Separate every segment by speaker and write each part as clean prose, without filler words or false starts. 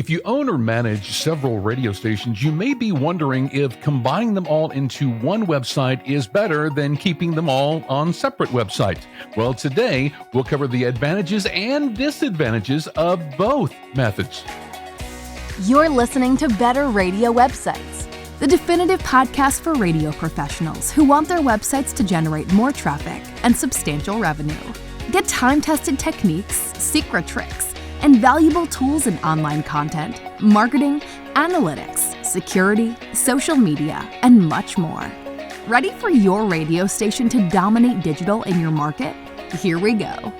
Speaker 1: If you own or manage several radio stations, you may be wondering if combining them all into one website is better than keeping them all on separate websites. Well, today we'll cover the advantages and disadvantages of both methods.
Speaker 2: You're listening to Better Radio Websites, the definitive podcast for radio professionals who want their websites to generate more traffic and substantial revenue. Get time-tested techniques, secret tricks, and valuable tools in online content, marketing, analytics, security, social media, and much more. Ready for your radio station to dominate digital in your market? Here we go.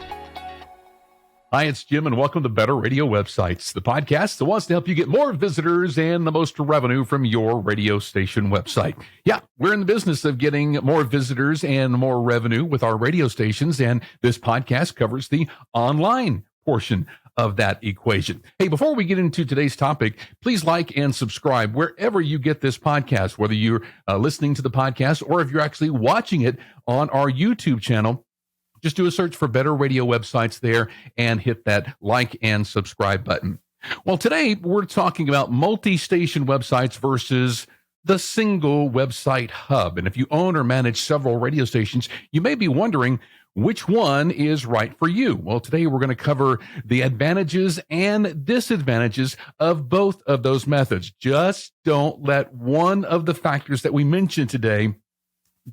Speaker 1: Hi, it's Jim, and welcome to Better Radio Websites, the podcast that wants to help you get more visitors and the most revenue from your radio station website. Yeah, we're in the business of getting more visitors and more revenue with our radio stations, and this podcast covers the online portion of that equation. Hey, before we get into today's topic, please like and subscribe wherever you get this podcast, whether you're listening to the podcast or if you're actually watching it on our YouTube channel. Just do a search for Better Radio Websites there and hit that like and subscribe button. Well, today we're talking about multi-station websites versus the single website hub. And if you own or manage several radio stations, you may be wondering which one is right for you. Well, today we're going to cover the advantages and disadvantages of both of those methods. Just don't let one of the factors that we mentioned today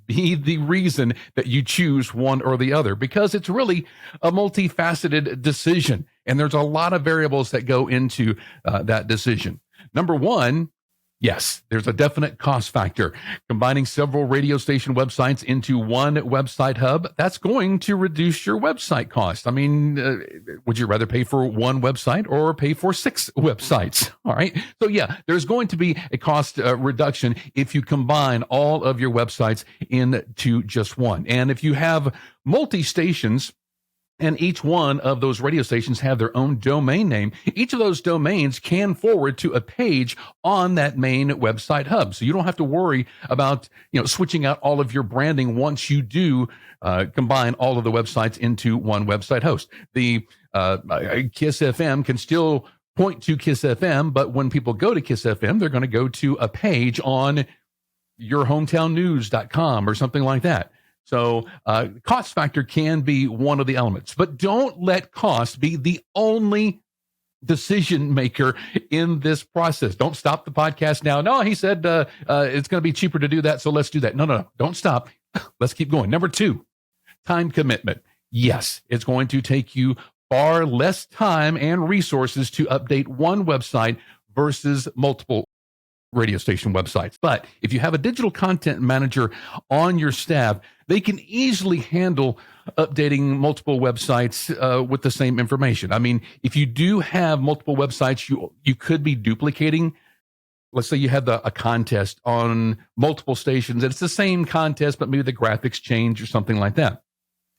Speaker 1: be the reason that you choose one or the other, because it's really a multifaceted decision, and there's a lot of variables that go into that decision. Number one, yes, there's a definite cost factor. Combining several radio station websites into one website hub, that's going to reduce your website cost. I mean, would you rather pay for one website or pay for 6 websites? All right. So yeah, there's going to be a cost reduction if you combine all of your websites into just one. And if you have multi-stations, and each one of those radio stations have their own domain name, each of those domains can forward to a page on that main website hub. So you don't have to worry about, switching out all of your branding once you do combine all of the websites into one website host. The Kiss FM can still point to Kiss FM, but when people go to Kiss FM, they're going to go to a page on yourhometownnews.com or something like that. So cost factor can be one of the elements, but don't let cost be the only decision maker in this process. Don't stop the podcast now. No, he said it's going to be cheaper to do that, so let's do that. No. Don't stop. Let's keep going. Number 2, time commitment. Yes, it's going to take you far less time and resources to update one website versus multiple radio station websites. But if you have a digital content manager on your staff, they can easily handle updating multiple websites with the same information. I mean, if you do have multiple websites, you could be duplicating. Let's say you have a contest on multiple stations, and it's the same contest, but maybe the graphics change or something like that.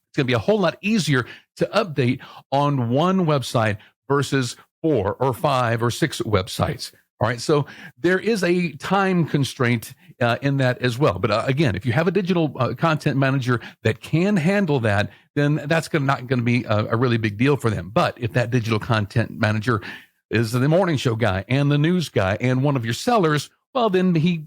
Speaker 1: It's going to be a whole lot easier to update on one website versus 4 or 5 or 6 websites. All right, so there is a time constraint in that as well. But again, if you have a digital content manager that can handle that, then that's not going to be a really big deal for them. But if that digital content manager is the morning show guy and the news guy and one of your sellers, well, then he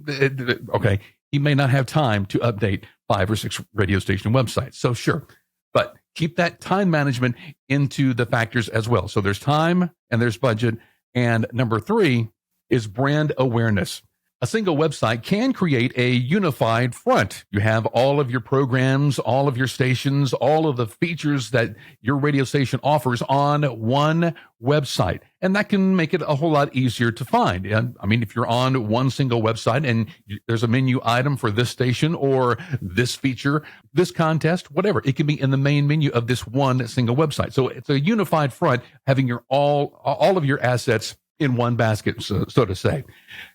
Speaker 1: may not have time to update 5 or 6 radio station websites. So sure, but keep that time management into the factors as well. So there's time and there's budget. And number 3 is brand awareness. A single website can create a unified front. You have all of your programs, all of your stations, all of the features that your radio station offers on one website. And that can make it a whole lot easier to find. And I mean, if you're on one single website and there's a menu item for this station or this feature, this contest, whatever, it can be in the main menu of this one single website. So it's a unified front, having your all of your assets in one basket, so to say.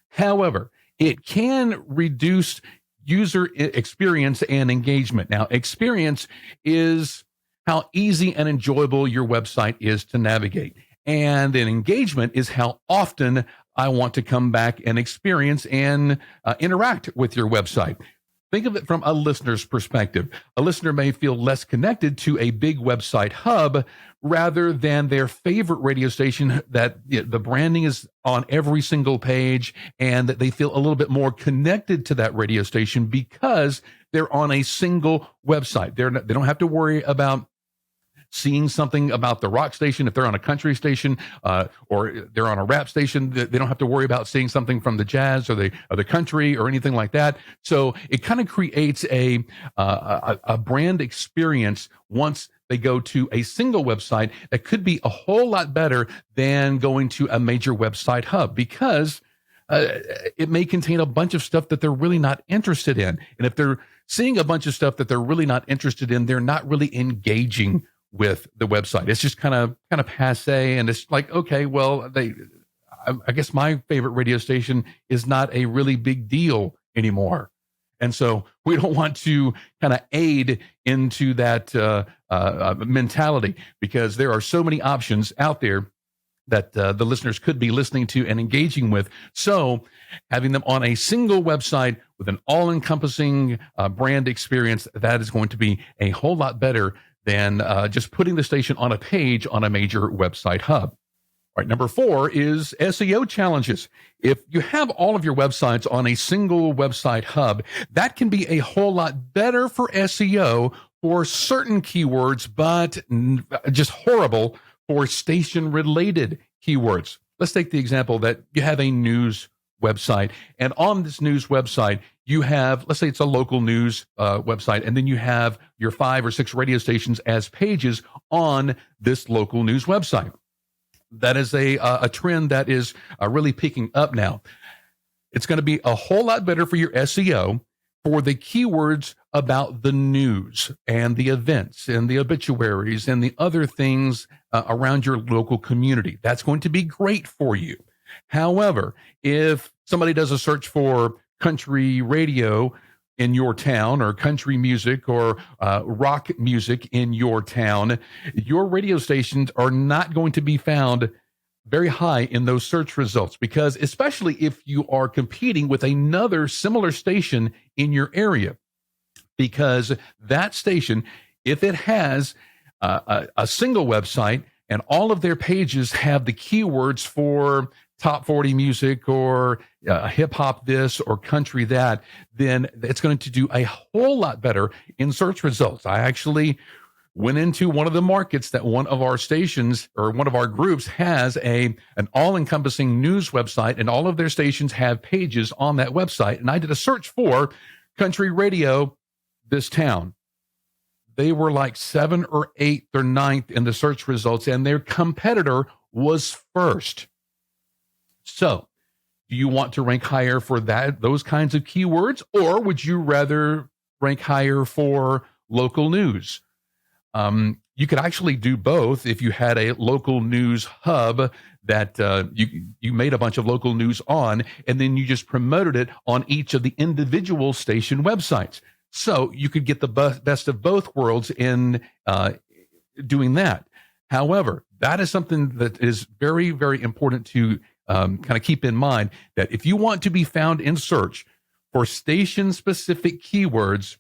Speaker 1: However, it can reduce user experience and engagement. Now, experience is how easy and enjoyable your website is to navigate. And then engagement is how often I want to come back and experience and interact with your website. Think of it from a listener's perspective. A listener may feel less connected to a big website hub rather than their favorite radio station that the branding is on every single page and that they feel a little bit more connected to that radio station because they're on a single website. They don't have to worry about seeing something about the rock station if they're on a country station, or they're on a rap station. They don't have to worry about seeing something from the jazz or the country or anything like that. So it kind of creates a brand experience once they go to a single website that could be a whole lot better than going to a major website hub, because it may contain a bunch of stuff that they're really not interested in. And if they're seeing a bunch of stuff that they're really not interested in, they're not really engaging with the website. It's just kind of passe, and it's like, okay, well, I guess my favorite radio station is not a really big deal anymore. And so we don't want to kind of aid into that mentality, because there are so many options out there that the listeners could be listening to and engaging with. So having them on a single website with an all-encompassing brand experience, that is going to be a whole lot better than just putting the station on a page on a major website hub. All right, number 4 is SEO challenges. If you have all of your websites on a single website hub, that can be a whole lot better for SEO for certain keywords, but just horrible for station-related keywords. Let's take the example that you have a news website, and on this news website, you have, let's say it's a local news website, and then you have your 5 or 6 radio stations as pages on this local news website. That is a trend that is really picking up now. It's going to be a whole lot better for your SEO for the keywords about the news and the events and the obituaries and the other things around your local community. That's going to be great for you. However, if somebody does a search for country radio in your town, or country music, or rock music in your town, your radio stations are not going to be found very high in those search results, because especially if you are competing with another similar station in your area, because that station, if it has a single website and all of their pages have the keywords for top 40 music or hip hop this or country that, then it's going to do a whole lot better in search results. I actually went into one of the markets that one of our stations or one of our groups has an all-encompassing news website, and all of their stations have pages on that website. And I did a search for country radio this town. They were like 7th or 8th or 9th in the search results, and their competitor was first. So, do you want to rank higher for those kinds of keywords, or would you rather rank higher for local news? You could actually do both if you had a local news hub that you made a bunch of local news on, and then you just promoted it on each of the individual station websites. So you could get the best of both worlds in doing that. However, that is something that is very, very important to kind of keep in mind, that if you want to be found in search for station-specific keywords,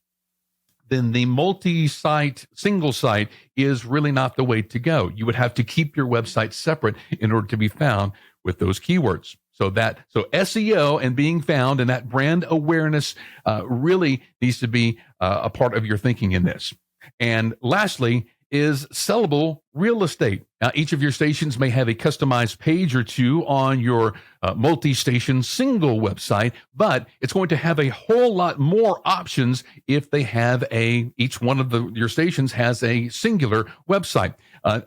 Speaker 1: then the multi-site, single site is really not the way to go. You would have to keep your website separate in order to be found with those keywords. So SEO and being found and that brand awareness really needs to be a part of your thinking in this. And lastly is sellable real estate. Now, each of your stations may have a customized page or two on your multi-station single website, but it's going to have a whole lot more options if they have each one of your stations has a singular website.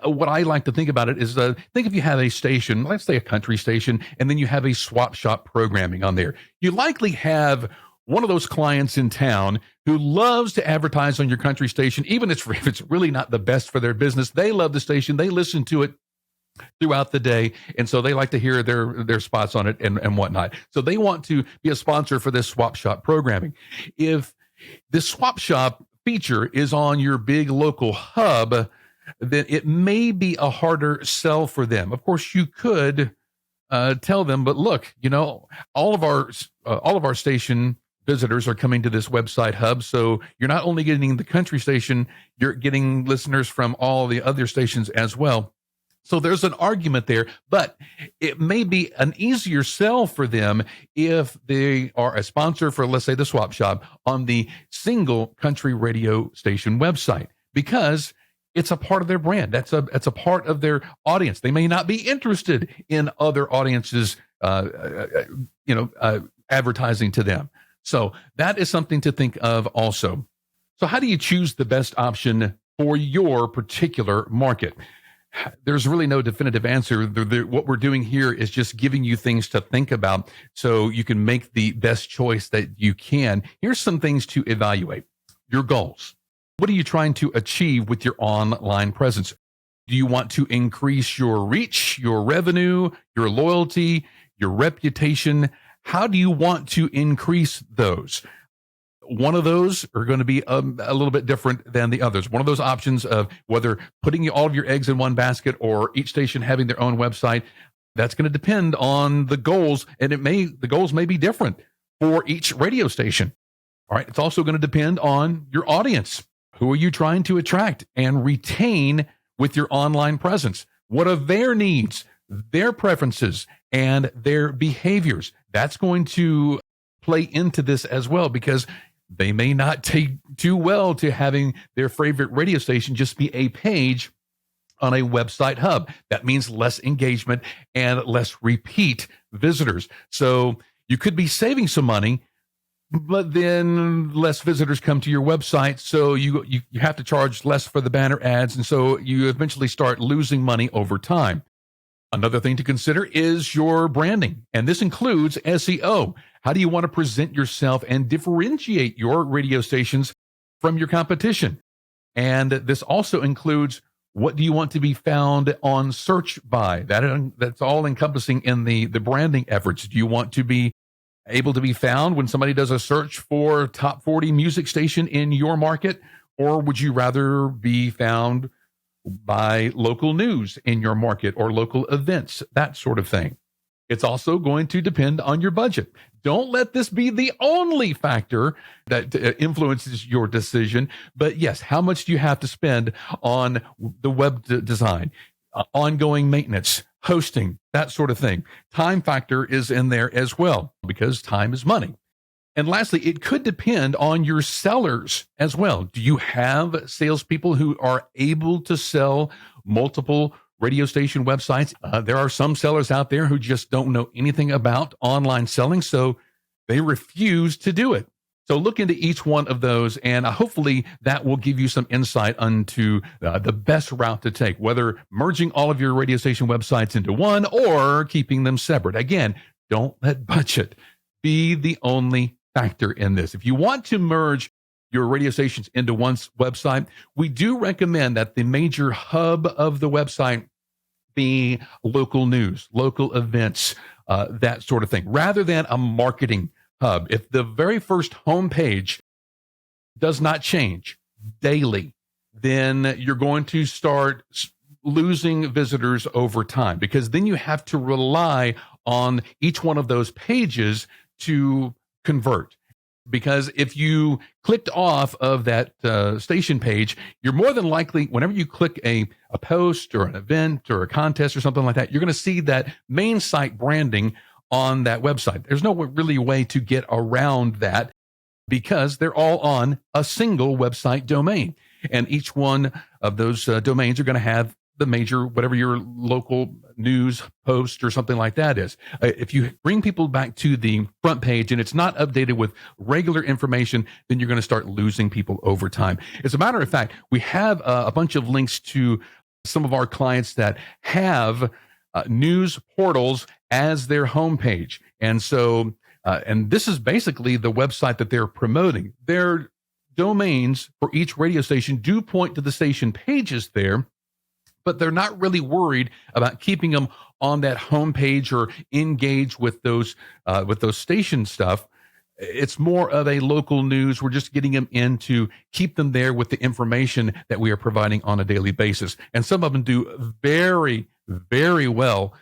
Speaker 1: What I like to think about it is, think if you have a station, let's say a country station, and then you have a swap shop programming on there. You likely have one of those clients in town who loves to advertise on your country station, even if it's really not the best for their business. They love the station. They listen to it throughout the day, and so they like to hear their spots on it and whatnot. So they want to be a sponsor for this swap shop programming. If this swap shop feature is on your big local hub, then it may be a harder sell for them. Of course, you could tell them, but look, all of our station visitors are coming to this website hub. So you're not only getting the country station, you're getting listeners from all the other stations as well. So there's an argument there, but it may be an easier sell for them if they are a sponsor for, let's say, the Swap Shop on the single country radio station website, because it's a part of their brand. That's a part of their audience. They may not be interested in other audiences, advertising to them. So that is something to think of also. So how do you choose the best option for your particular market? There's really no definitive answer. What we're doing here is just giving you things to think about so you can make the best choice that you can. Here's some things to evaluate. Your goals. What are you trying to achieve with your online presence? Do you want to increase your reach, your revenue, your loyalty, your reputation? How do you want to increase those? One of those are going to be a little bit different than the others. One of those options of whether putting all of your eggs in one basket or each station having their own website, that's going to depend on the goals, and the goals may be different for each radio station. All right. It's also going to depend on your audience. Who are you trying to attract and retain with your online presence? What are their needs, their preferences, and their behaviors? That's going to play into this as well, because they may not take too well to having their favorite radio station just be a page on a website hub. That means less engagement and less repeat visitors. So you could be saving some money, but then less visitors come to your website. So you have to charge less for the banner ads. And so you eventually start losing money over time. Another thing to consider is your branding, and this includes SEO. How do you want to present yourself and differentiate your radio stations from your competition? And this also includes, what do you want to be found on search by? That's all encompassing in the branding efforts. Do you want to be able to be found when somebody does a search for top 40 music station in your market? Or would you rather be found by local news in your market or local events, that sort of thing? It's also going to depend on your budget. Don't let this be the only factor that influences your decision. But yes, how much do you have to spend on the web design, ongoing maintenance, hosting, that sort of thing? Time factor is in there as well, because time is money. And lastly, it could depend on your sellers as well. Do you have salespeople who are able to sell multiple radio station websites? There are some sellers out there who just don't know anything about online selling, so they refuse to do it. So look into each one of those, and hopefully that will give you some insight into the best route to take, whether merging all of your radio station websites into one or keeping them separate. Again, don't let budget be the only factor in this. If you want to merge your radio stations into one website, we do recommend that the major hub of the website be local news, local events, that sort of thing, rather than a marketing hub. If the very first homepage does not change daily, then you're going to start losing visitors over time, because then you have to rely on each one of those pages to convert. Because if you clicked off of that station page, you're more than likely, whenever you click a post or an event or a contest or something like that, you're going to see that main site branding on that website. There's no really way to get around that, because they're all on a single website domain. And each one of those domains are going to have the major, whatever your local news post or something like that is. If you bring people back to the front page and it's not updated with regular information, then you're going to start losing people over time. As a matter of fact, we have a bunch of links to some of our clients that have news portals as their homepage. And so, and this is basically the website that they're promoting. Their domains for each radio station do point to the station pages there, but they're not really worried about keeping them on that homepage or engage with those station stuff. It's more of a local news. We're just getting them in to keep them there with the information that we are providing on a daily basis. And some of them do very, very well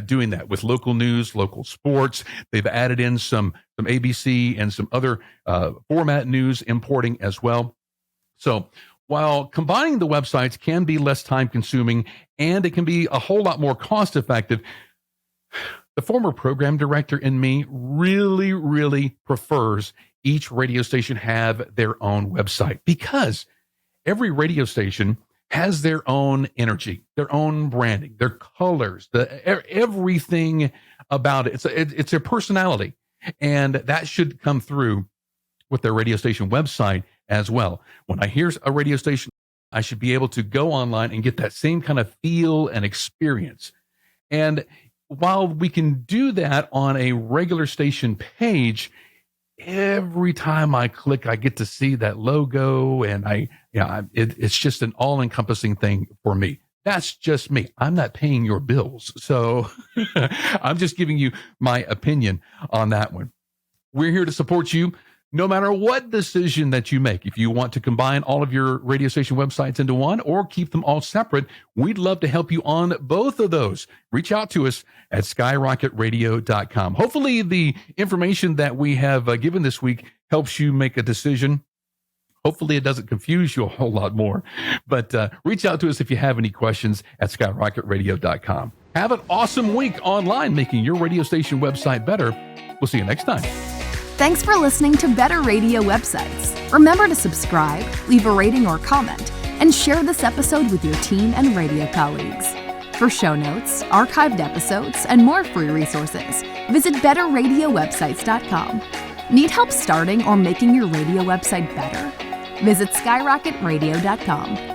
Speaker 1: doing that with local news, local sports. They've added in some ABC and some other format news importing as well. So while combining the websites can be less time consuming and it can be a whole lot more cost effective, the former program director in me really, really prefers each radio station have their own website, because every radio station has their own energy, their own branding, their colors, everything about it. It's their personality, and that should come through with their radio station website as well. When I hear a radio station, I should be able to go online and get that same kind of feel and experience. And while we can do that on a regular station page, every time I click, I get to see that logo, and it's just an all-encompassing thing for me. That's just me. I'm not paying your bills, so I'm just giving you my opinion on that one. We're here to support you no matter what decision that you make. If you want to combine all of your radio station websites into one or keep them all separate, we'd love to help you on both of those. Reach out to us at skyrocketradio.com. Hopefully the information that we have given this week helps you make a decision. Hopefully it doesn't confuse you a whole lot more. But reach out to us if you have any questions at skyrocketradio.com. Have an awesome week online making your radio station website better. We'll see you next time.
Speaker 2: Thanks for listening to Better Radio Websites. Remember to subscribe, leave a rating or comment, and share this episode with your team and radio colleagues. For show notes, archived episodes, and more free resources, visit betterradiowebsites.com. Need help starting or making your radio website better? Visit skyrocketradio.com.